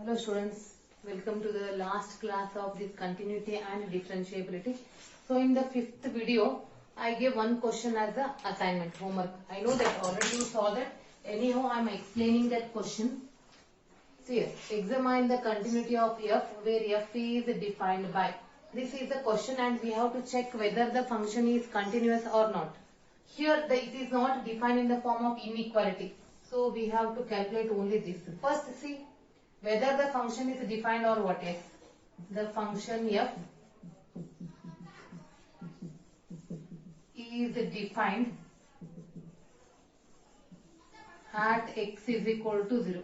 Hello students, welcome to the last class of this continuity and differentiability. So in the fifth video, I gave one question as the assignment homework. I know that already you saw that. Anyhow, I am explaining that question. So yes, examine the continuity of f where f is defined by. This is the question and we have to check whether the function is continuous or not. Here it is not defined in the form of inequality. So we have to calculate only this. First see whether the function is defined or what is. The function f is defined at x is equal to 0.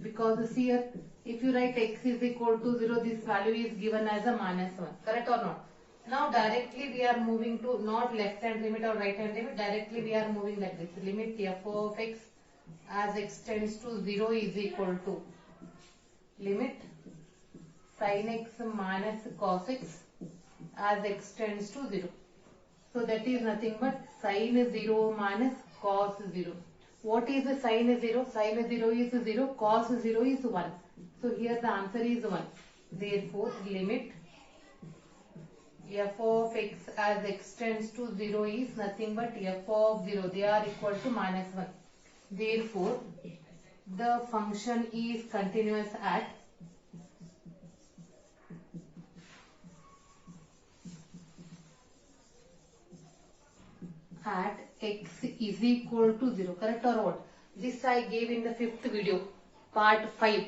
Because see here, if you write x is equal to 0, this value is given as a -1. Correct or not? Now directly we are moving to not left hand limit or right hand limit. Directly we are moving like this. Limit f of x as x tends to 0 is equal to limit sin x minus cos x as x tends to 0. So that is nothing but sin 0 minus cos 0. What is the sin 0? Sin 0 is 0, cos 0 is 1. So here the answer is 1. Therefore, limit f of x as x tends to 0 is nothing but f of 0. They are equal to -1. Therefore, the function is continuous at x is equal to 0. Correct or what? This I gave in the fifth video, part 5.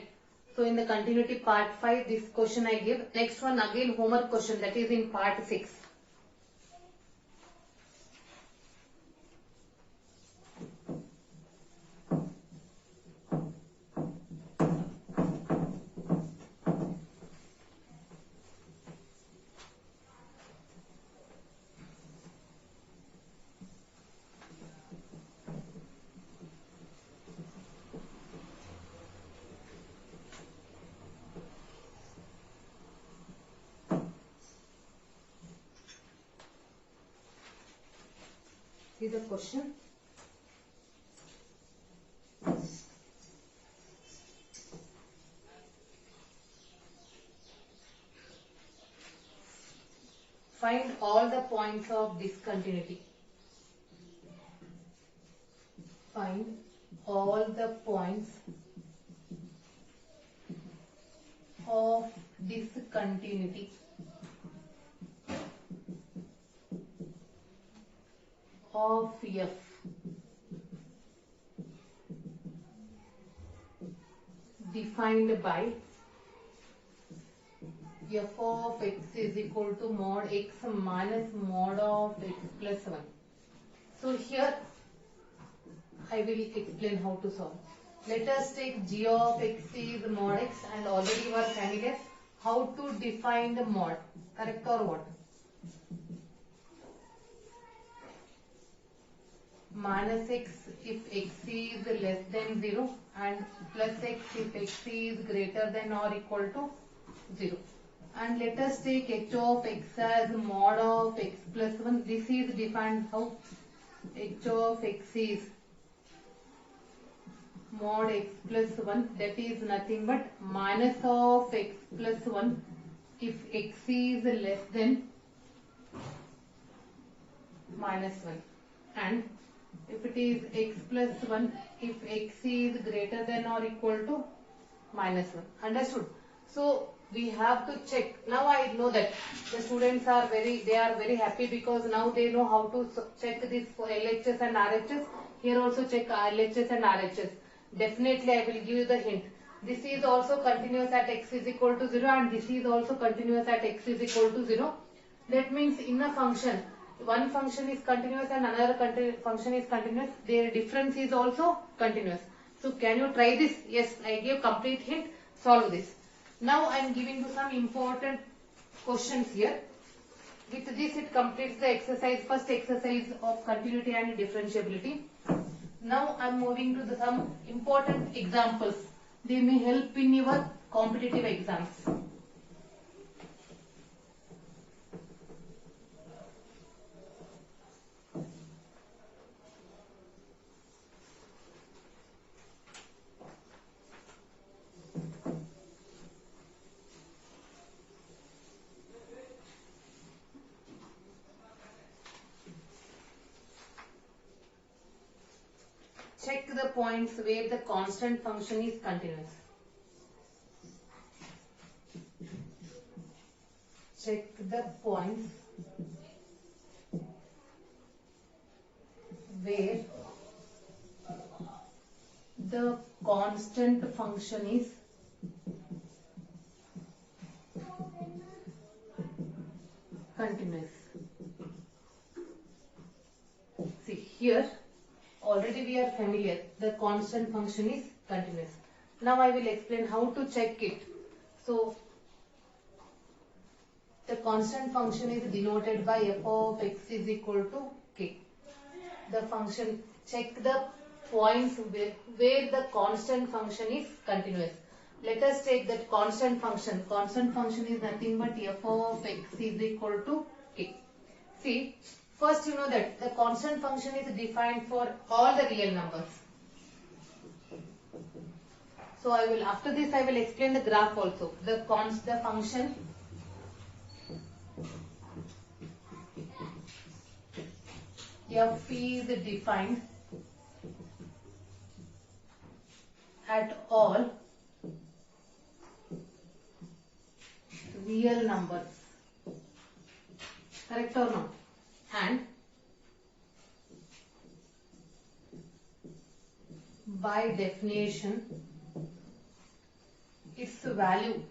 So in the continuity part 5, this question I gave. Next one again homework question, that is in part 6. See the question. Find all the points of discontinuity. Find all the points of discontinuity of f defined by f of x is equal to mod x minus mod of x plus 1. So here I will explain how to solve. Let us take g of x is mod x and already you are finding out how to define the mod. Correct or what? Minus x if x is less than 0 and plus x if x is greater than or equal to 0. And let us take h of x as mod of x plus 1. This is defined how? H of x is mod x plus 1, that is nothing but minus of x plus 1 if x is less than minus 1, and if it is x plus 1 if x is greater than or equal to minus 1. Understood? So we have to check. Now I know that the students are very happy because now they know how to check this for LHS and RHS. Here also check LHS and RHS. Definitely I will give you the hint. This is also continuous at x is equal to 0 and this is also continuous at x is equal to 0. That means in a function, one function is continuous and another function is continuous. Their difference is also continuous. So can you try this? Yes, I gave complete hint. Solve this. Now I am giving you some important questions here. With this it completes the exercise, first exercise of continuity and differentiability. Now I am moving to some important examples. They may help in your competitive exams. the points where the constant function is continuous. Check the points where the constant function is continuous. See here, already we are familiar, the constant function is continuous. Now I will explain how to check it. So the constant function is denoted by f of x is equal to k. The function, check the points where the constant function is continuous. Let us take that constant function. Constant function is nothing but f of x is equal to k. See, first you know that the constant function is defined for all the real numbers. So I will, after this I will explain the graph also. The function f is defined at all real numbers. Correct or not? And by definition, its value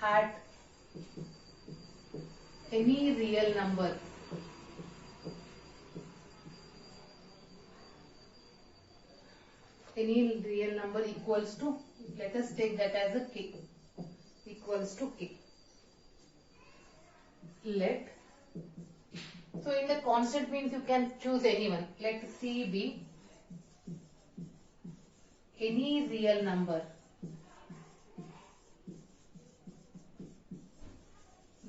at any real number equals to, let us take that as a k, equals to k. So in the constant means you can choose anyone. Let C be any real number.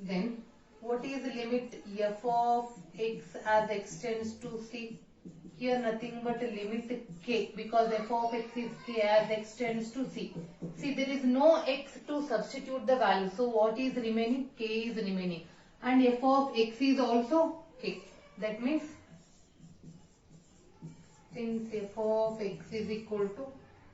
Then what is the limit f of x as x tends to C? Here nothing but limit k, because f of x is k as x tends to C. See, there is no x to substitute the value. So what is remaining? K is remaining. And f of x is also k. That means since f of x is equal to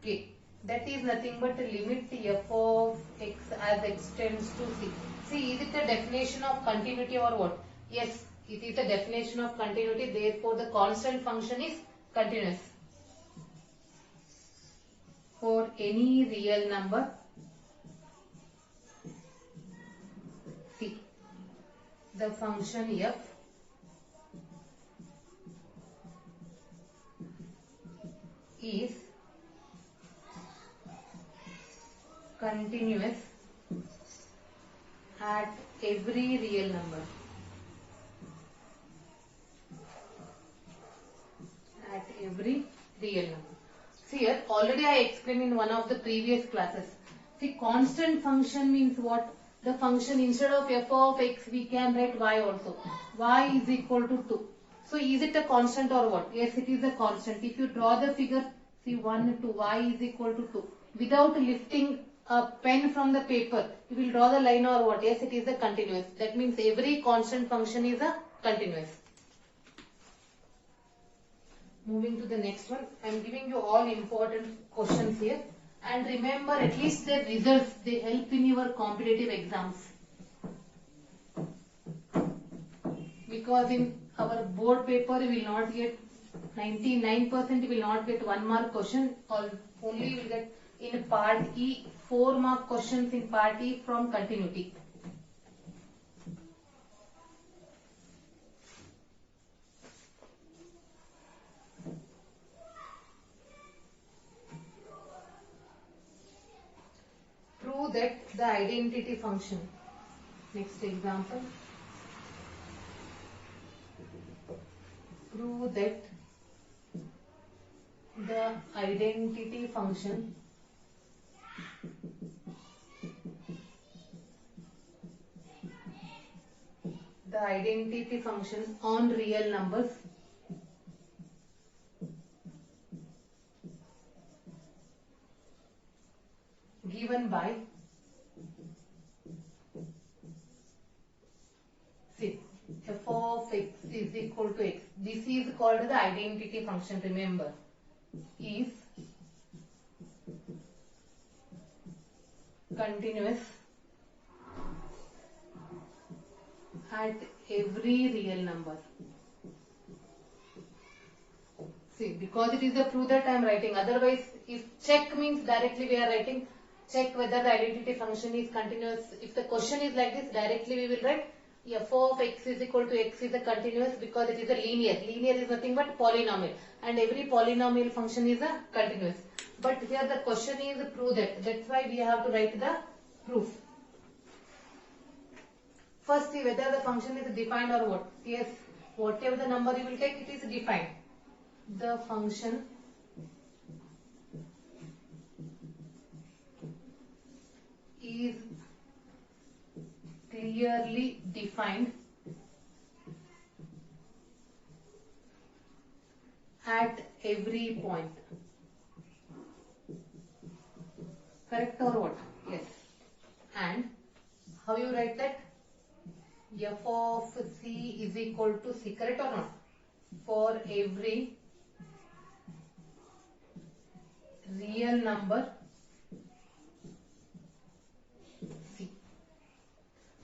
k, that is nothing but limit f of x as x tends to C. See, is it a definition of continuity or what? Yes, it is a definition of continuity. Therefore, the constant function is continuous for any real number C. The function f is continuous at every real number. At every real number. See here, already I explained in one of the previous classes. See, constant function means what? The function, instead of f of x, we can write y also. Y is equal to 2. So is it a constant or what? Yes, it is a constant. If you draw the figure, see 1, 2, y is equal to 2. Without lifting a pen from the paper, you will draw the line or what? Yes, it is a continuous. That means every constant function is a continuous. Moving to the next one, I am giving you all important questions here. And remember, at least the results, they help in your competitive exams. Because in our board paper, you will not get 99%, you will not get 1 mark question, or only you will get in part E 4 mark questions in part E from continuity. Prove that the identity function. Next example. Prove that the identity function on real numbers given by, see, f of x is equal to x. This is called the identity function, remember, is continuous at every real number. See, because it is a proof that I am writing. Otherwise, if check means directly we are writing check whether the identity function is continuous. If the question is like this, directly we will write f of x is equal to x is a continuous because it is a linear. Linear is nothing but polynomial, and every polynomial function is a continuous. But here the question is prove that. That's why we have to write the proof. First, see whether the function is defined or what. Yes, whatever the number you will take, it is defined. The function is clearly defined at every point. Correct or what? Yes. And how you write that? F of c is equal to c. Correct or not? For every real number c.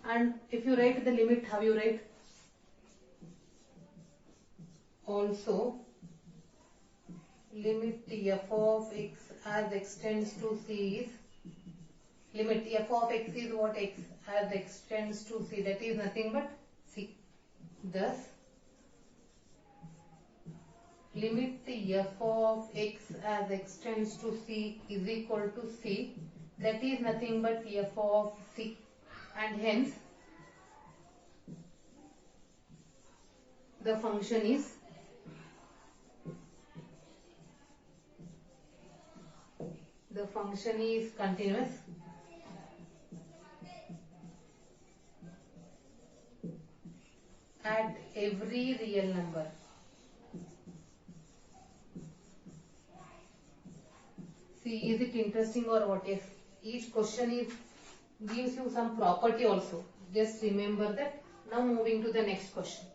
And if you write the limit, how you write? Also, limit f of x as extends to c is, limit f of x is what? X as extends to c, that is nothing but c. Thus, limit f of x as extends to c is equal to c, that is nothing but f of c, and hence the function is continuous at every real number. See, is it interesting or what? If each question gives you some property also. Just remember that. Now moving to the next question.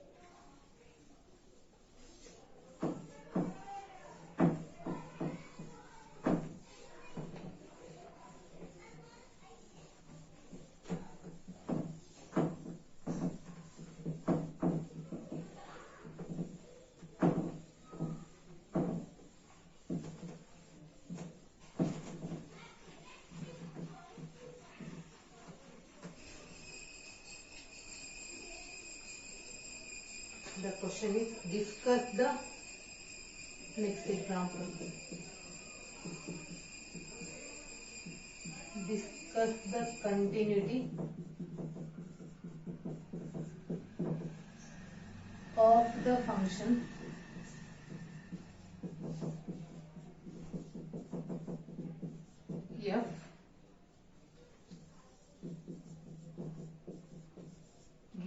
The question is, discuss the next example. Discuss the continuity of the function f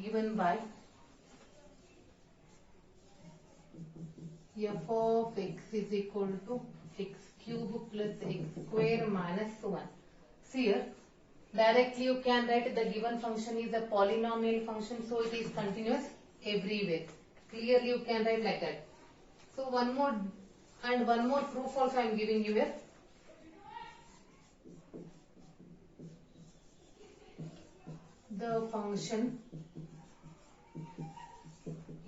given by f of x is equal to x cube plus x square minus 1. See here, directly you can write the given function is a polynomial function, so it is continuous everywhere. Clearly you can write like that. So one more proof also I am giving you here. The function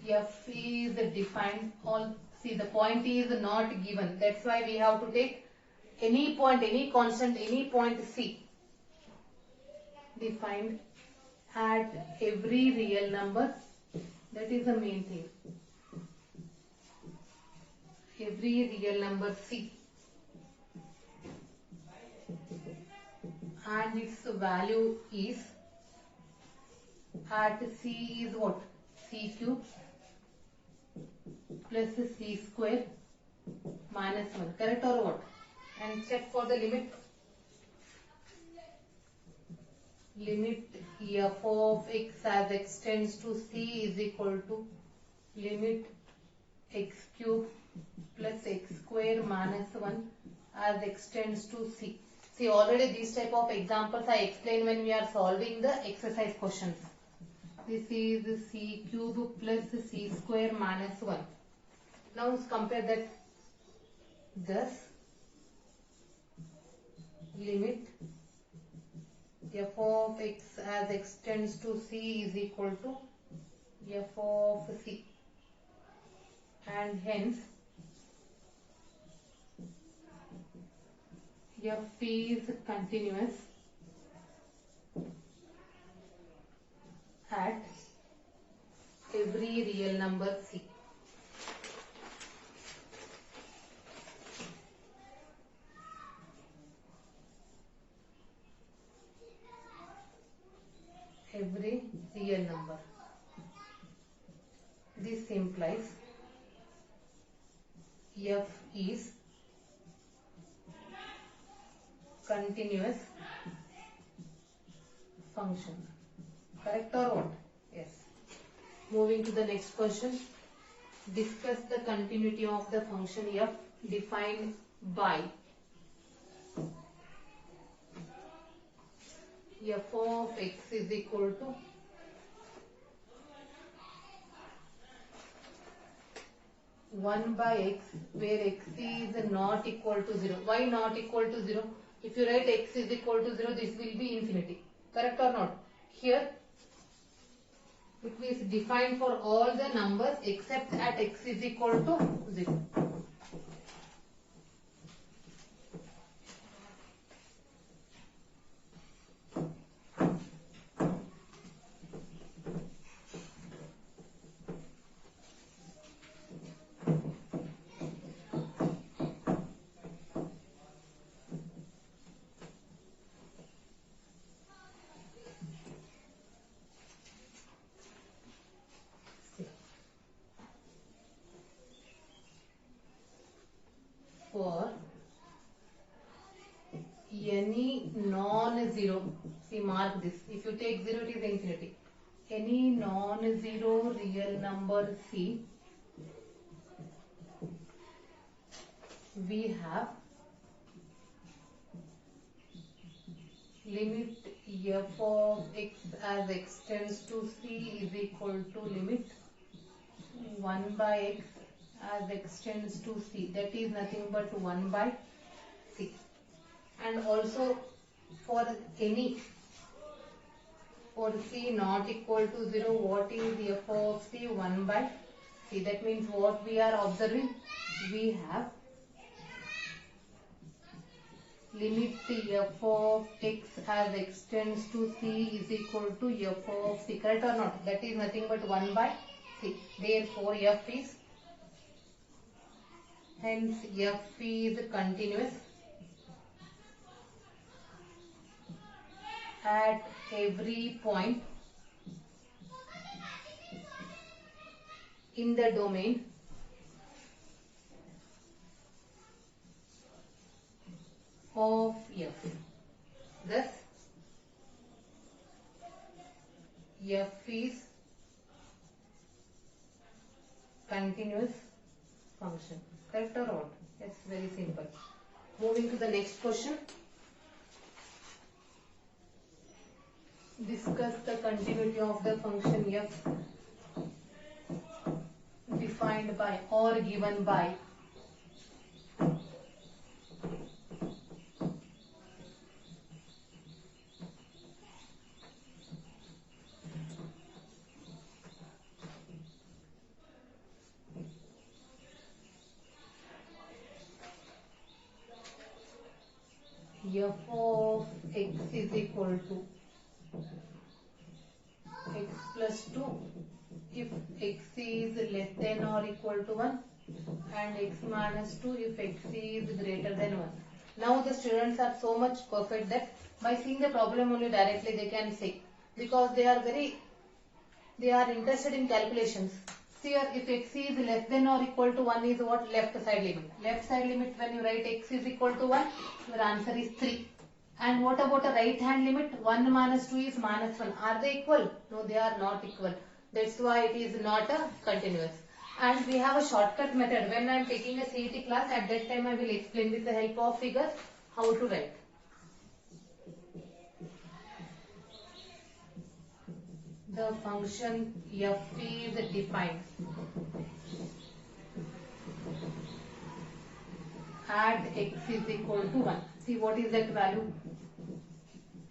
f is defined on, see the point is not given, that's why we have to take any point, any constant, any point c, defined at every real number. That is the main thing. Every real number c, and its value is at c is what? C cube plus c square minus 1. Correct or what? And check for the limit. Limit f of x as extends to c is equal to limit x cube plus x square minus 1 as extends to c. See, already these type of examples I explained when we are solving the exercise questions. This is c cube plus c square minus 1. Now compare that. Thus, limit f of x as x tends to c is equal to f of c, and hence f is continuous at every real number c. Every real number. This implies f is continuous function. Correct or what? Yes. Moving to the next question. Discuss the continuity of the function f defined by f of x is equal to one by x, where x is not equal to 0. Why not equal to 0? If you write x is equal to 0, this will be infinity. Correct or not? Here it is defined for all the numbers except at x is equal to 0. For any non-zero, see, mark this, if you take 0 it is infinity. Any non-zero real number c, we have limit f of x as x tends to c is equal to limit 1 by x as x tends to c, that is nothing but 1 by c. And also for any, for c not equal to 0, what is the f of c? 1 by c. That means what we are observing? We have limit f of x as x tends to c is equal to f of c. Correct or not? That is nothing but 1 by c. Therefore f is, hence f is continuous at every point in the domain of f. Thus, f is continuous function. Correct or what? It's very simple. Moving to the next question. Discuss the continuity of the function f defined by or given by f of x is equal to x plus 2 if x is less than or equal to 1, and x minus 2 if x is greater than 1. Now the students are so much perfect that by seeing the problem only directly they can say, because they are interested in calculations. See here, if x is less than or equal to 1 is what? Left side limit. Left side limit, when you write x is equal to 1, your answer is 3. And what about a right hand limit? 1 minus 2 is minus 1. Are they equal? No, they are not equal. That's why it is not a continuous. And we have a shortcut method. When I am taking a CET class, at that time I will explain with the help of figures how to write. the function f is defined at x is equal to 1. See what is that value?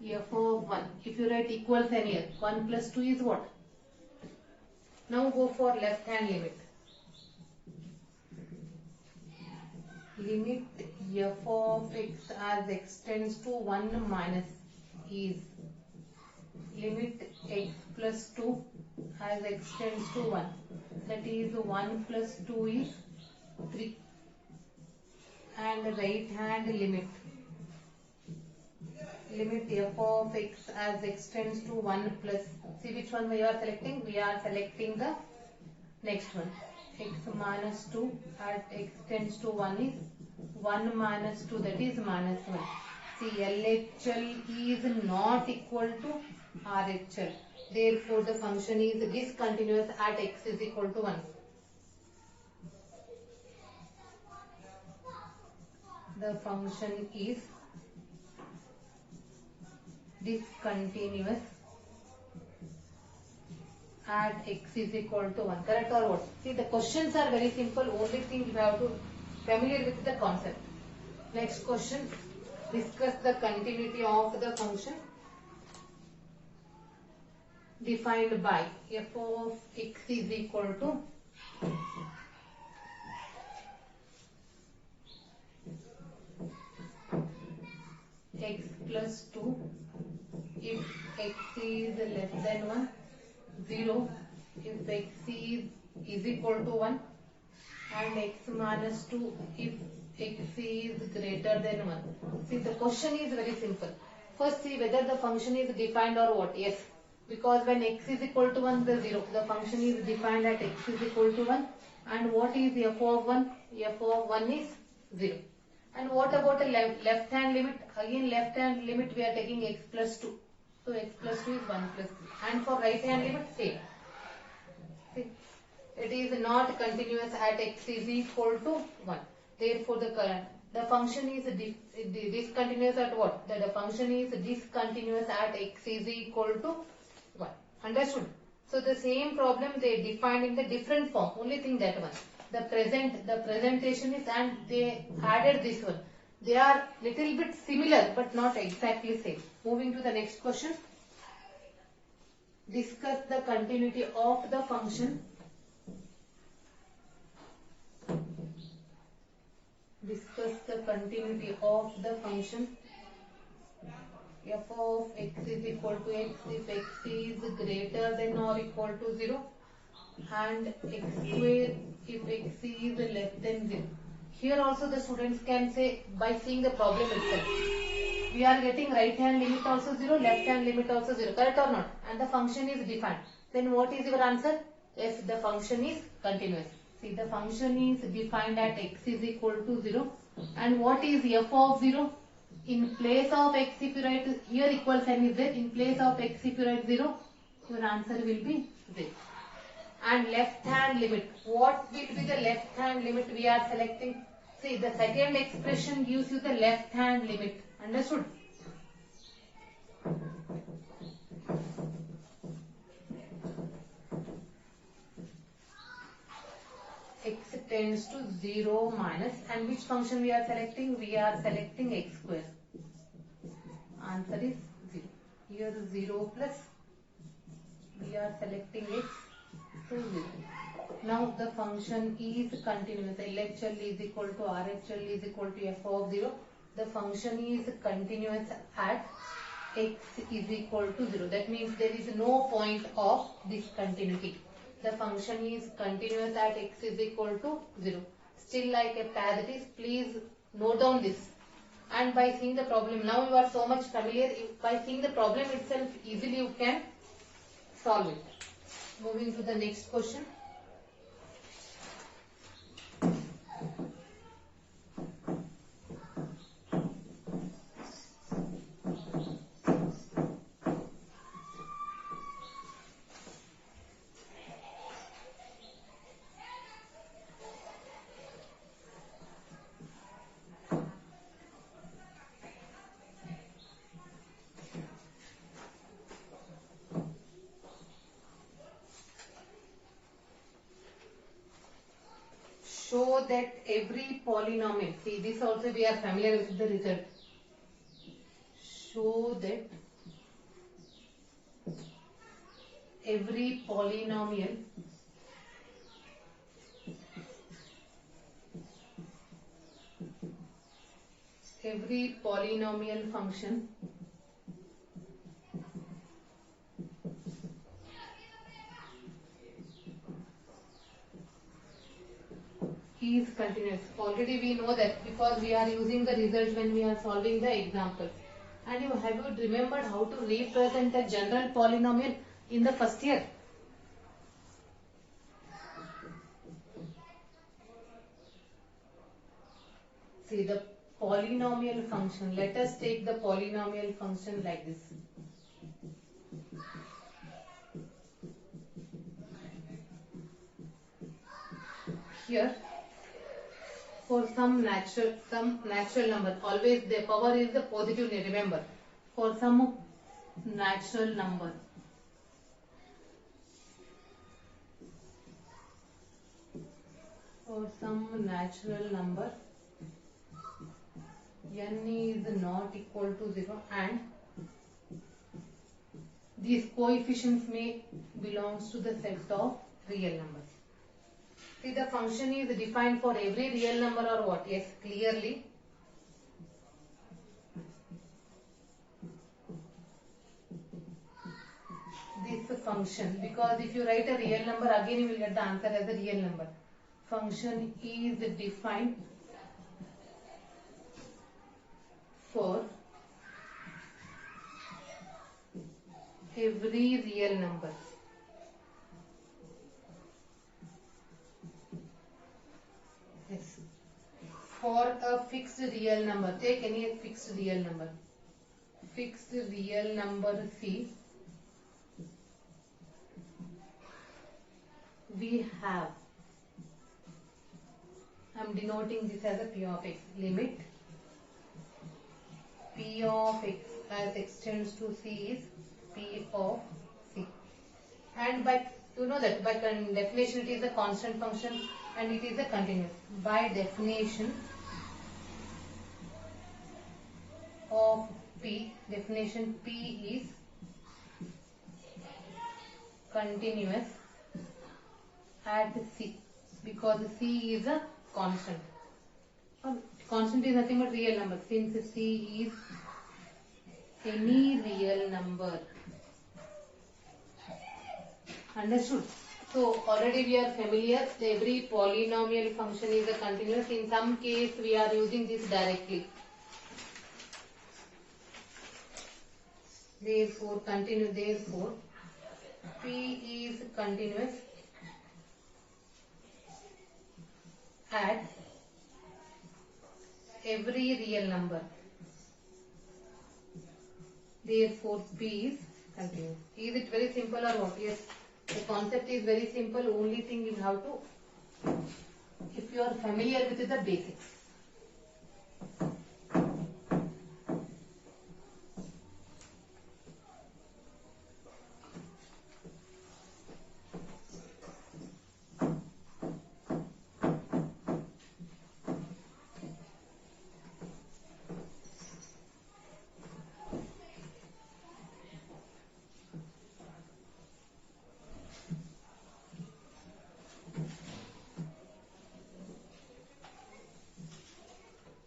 F of 1. If you write equals anywhere, 1 plus 2 is what? Now go for left hand limit. Limit f of x as x tends to 1 minus is limit x plus 2 as x tends to 1. That is 1 plus 2 is 3. And right hand limit. Limit f of x as x tends to 1 plus. See which one we are selecting? We are selecting the next one. X minus 2 at x tends to 1 is 1 minus 2, that is minus 1. See, LHL is not equal to RHL. Therefore, the function is discontinuous at x is equal to 1. The function is discontinuous at x is equal to 1. Correct or what? See, the questions are very simple. Only thing you have to familiar with the concept. Next question. Discuss the continuity of the function defined by f of x is equal to x plus 2 if x is less than 1, 0 if x is equal to 1, and x minus 2 if x is greater than 1. See, the question is very simple. First see whether the function is defined or what. Yes, because when x is equal to 1, the 0. The function is defined at x is equal to 1. And what is f of 1? F of 1 is 0. And what about a left hand limit? Again left hand limit we are taking x plus 2. So x plus 2 is 1 plus 3. And for right hand limit same. See, it is not continuous at x is equal to 1. Therefore the function is discontinuous at what? The function is discontinuous at x is equal to 1. Understood? So the same problem they defined in the different form. Only thing that one. The presentation is, and they added this one. They are little bit similar but not exactly same. Moving to the next question. Discuss the continuity of the function. Discuss the continuity of the function f of x is equal to x if x is greater than or equal to 0 and x square if x is less than 0. Here also the students can say by seeing the problem itself. We are getting right hand limit also 0, left hand limit also 0. Correct or not? And the function is defined. Then what is your answer? If the function is continuous. See, the function is defined at x is equal to 0. And what is f of 0? In place of x, if you write here equal sign is there. In place of x, if you write 0, your answer will be 0. And left hand limit. What will be the left hand limit we are selecting? See, the second expression gives you the left hand limit. Understood? X tends to 0 minus, and which function we are selecting? We are selecting x square. Answer is 0. Here 0 plus, we are selecting x, so 0. Now the function is continuous. LHL is equal to RHL is equal to f of 0. The function is continuous at x is equal to 0. That means there is no point of discontinuity. The function is continuous at x is equal to 0. Still like a as it is, please note down this. And by seeing the problem, now you are so much familiar, by seeing the problem itself, easily you can solve it. Moving to the next question. show that every polynomial, see this also we are familiar with the result. Show that every polynomial function is continuous. Already we know that because we are using the result when we are solving the example. And have you remembered how to represent a general polynomial in the first year? See the polynomial function. Let us take the polynomial function like this. Here, for some natural number, always the power is the positive. Remember, for some natural number, n is not equal to 0 and these coefficients may belongs to the set of real numbers. See the function is defined for every real number or what? Yes, clearly. This function, because if you write a real number again you will get the answer as a real number. Function is defined for every real number. Yes. For a fixed real number, take any fixed real number. Fixed real number C, we have, I am denoting this as a P of x, limit P of x as extends to C is P of C. And by, you know that by definition it is a constant function and it is a continuous. By definition of P, definition P is continuous at C because C is a constant. Constant is nothing but real number. Since C is any real number. Understood? So already we are familiar. Every polynomial function is a continuous. In some case we are using this directly. Therefore, P is continuous at every real number. Therefore, P is continuous. Is it very simple or what? Yes. The concept is very simple. Only thing you have to, if you are familiar with the basics.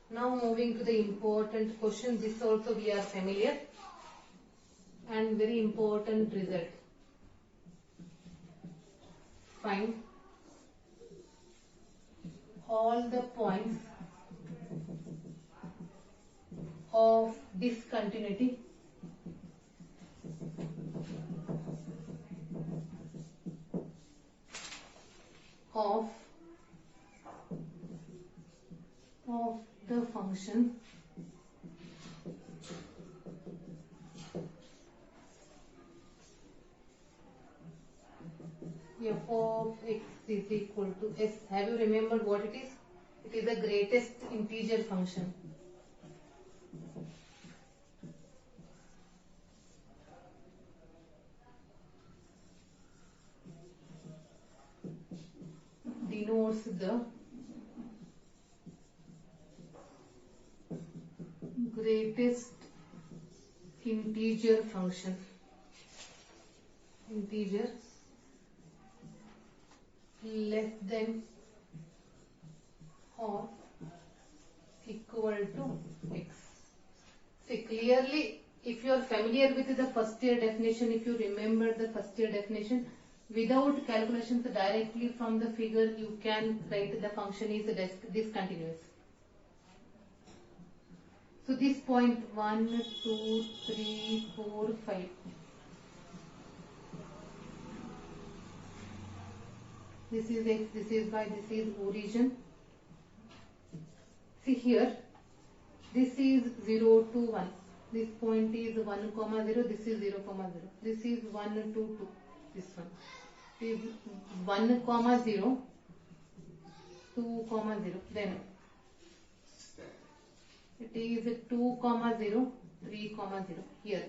Now moving to the important question. This also we are familiar and very important result. Find all the points of discontinuity of the function f of x is equal to s. Have you remembered what it is? It is the greatest integer function. Denotes the greatest integer function, integer less than or equal to x. See clearly, if you are familiar with the first year definition, if you remember the first year definition, without calculations directly from the figure you can write the function is discontinuous. So this point 1, 2, 3, 4, 5. This is x, this is y, this is origin. See here, this is 0 to 1. This point is 1 comma 0, this is 0 comma 0. This is 1 to 2, this one. This is 1 comma 0, 2 comma 0. Then it is 2 comma 0, 3 comma 0 here.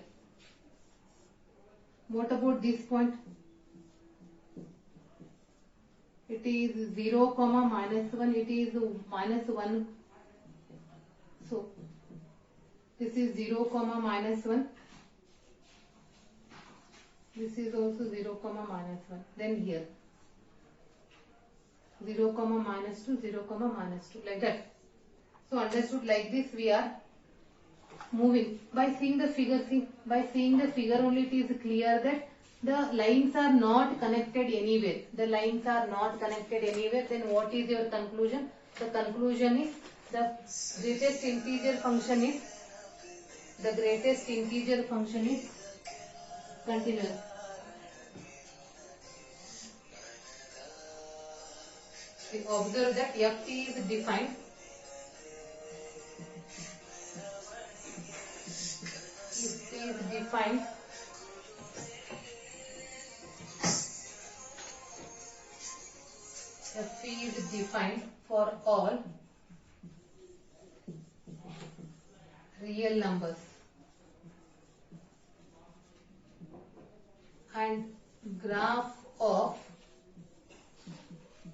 What about this point? It is 0 comma minus 1, it is minus 1. So this is 0 comma minus 1. This is also 0 comma minus 1. Then here 0 comma minus 2, 0 comma minus 2, like that. So understood, like this we are moving. By seeing the figure, see, by seeing the figure only it is clear that the lines are not connected anywhere. The lines are not connected anywhere. Then what is your conclusion? The conclusion is the greatest integer function is continuous. We observe that f is defined. It is defined f is defined for all real numbers and graph of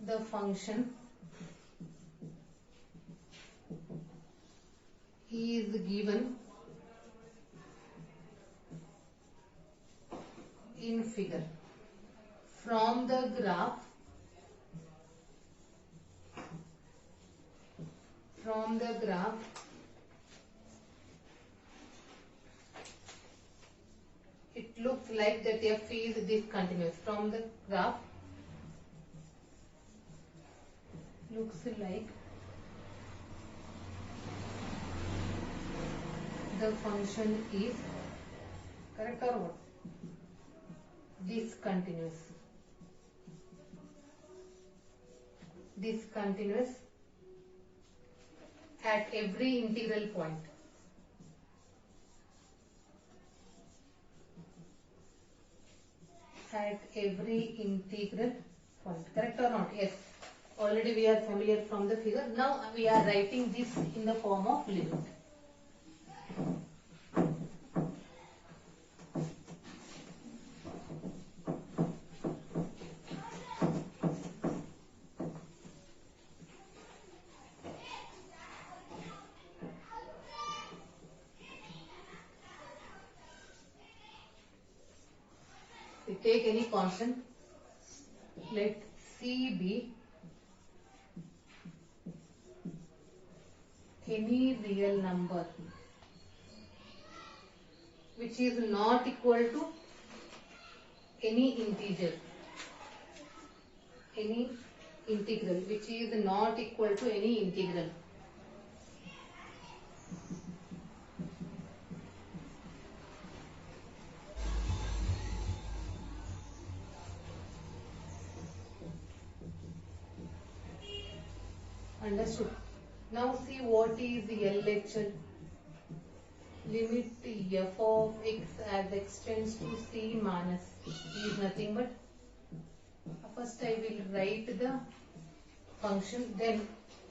the function is given in figure. From the graph it looks like that f is discontinuous. From the graph looks like the function is correct or what? Discontinuous. Discontinuous at every integral point. At every integral point. Correct or not? Yes. Already we are familiar from the figure. Now we are writing this in the form of limit. We take any constant. Let C be any real number which is not equal to any integer, any integral which is not equal to any integral. Understood. Now see what is LHL. Limit f of x as x tends to c minus is nothing but, first I will write the function, then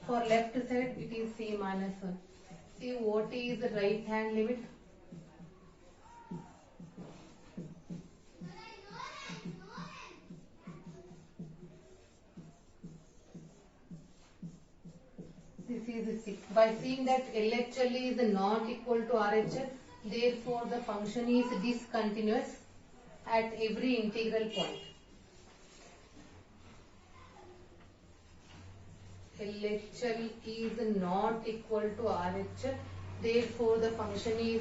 for left side it is c minus 1. See what is the right hand limit? This this is 6. By seeing that LHL is not equal to RHL, therefore the function is discontinuous at every integral point. LHL is not equal to RHL, therefore the function is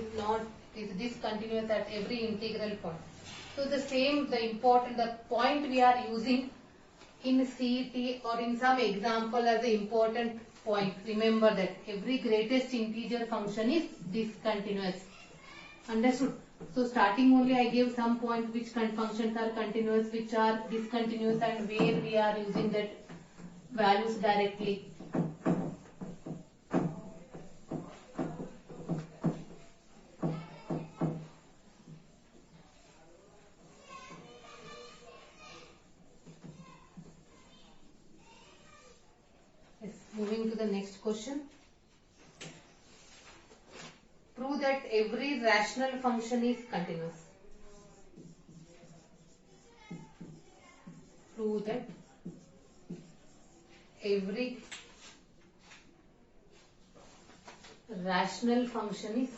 discontinuous at every integral point. So the point we are using in CET or in some example as an important point. Remember that every greatest integer function is discontinuous. Understood? So starting only I gave some points which functions are continuous, which are discontinuous, and where we are using that values directly. Yes, moving to the next question. Prove that every rational function is continuous. Prove that every rational function is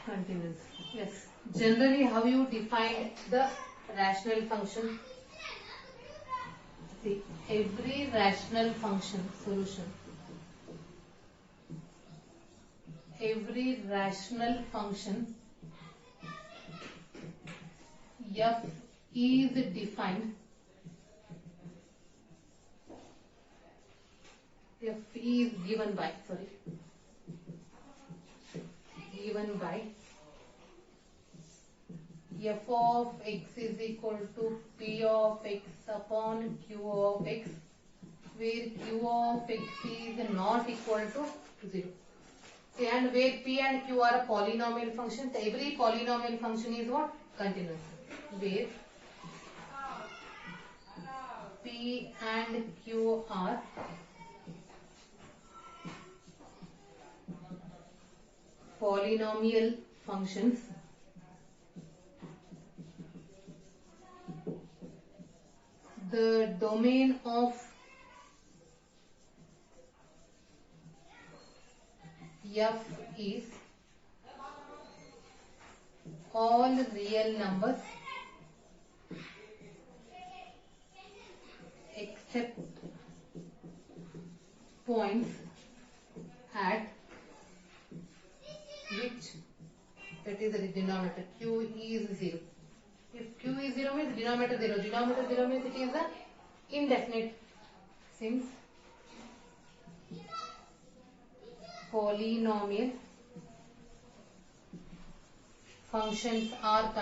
continuous. Yes. Generally, how you define the rational function? See, every rational function solution. Every rational function f is defined. F is given by f of x is equal to p of x upon q of x, where q of x is not equal to 0. And where p and q are polynomial functions, every polynomial function is what? Continuous. Where p and q are polynomial functions, the domain of f is all real numbers except points at which, that is the denominator, q is 0. If q is 0 means denominator 0. Denominator 0 means it is an indefinite. Since polynomial functions are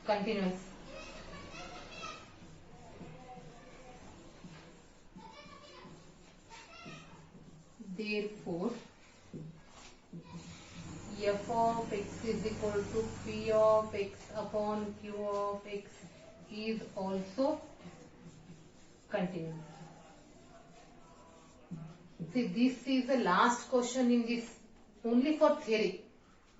continuous, therefore f of x is equal to p of x upon q of x is also continuous. See, this is the last question in this, only for theory.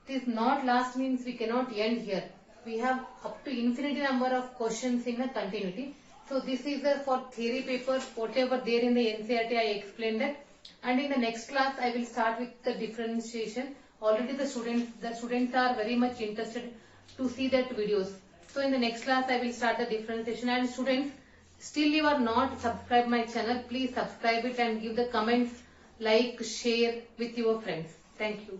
It is not last means we cannot end here. We have up to infinity number of questions in a continuity. So this is for theory paper, whatever there in the NCERT I explained that. And in the next class I will start with the differentiation. Already the students are very much interested to see that videos. So in the next class I will start the differentiation. And students, still you are not subscribed my channel, please subscribe it and give the comments, like, share with your friends. Thank you.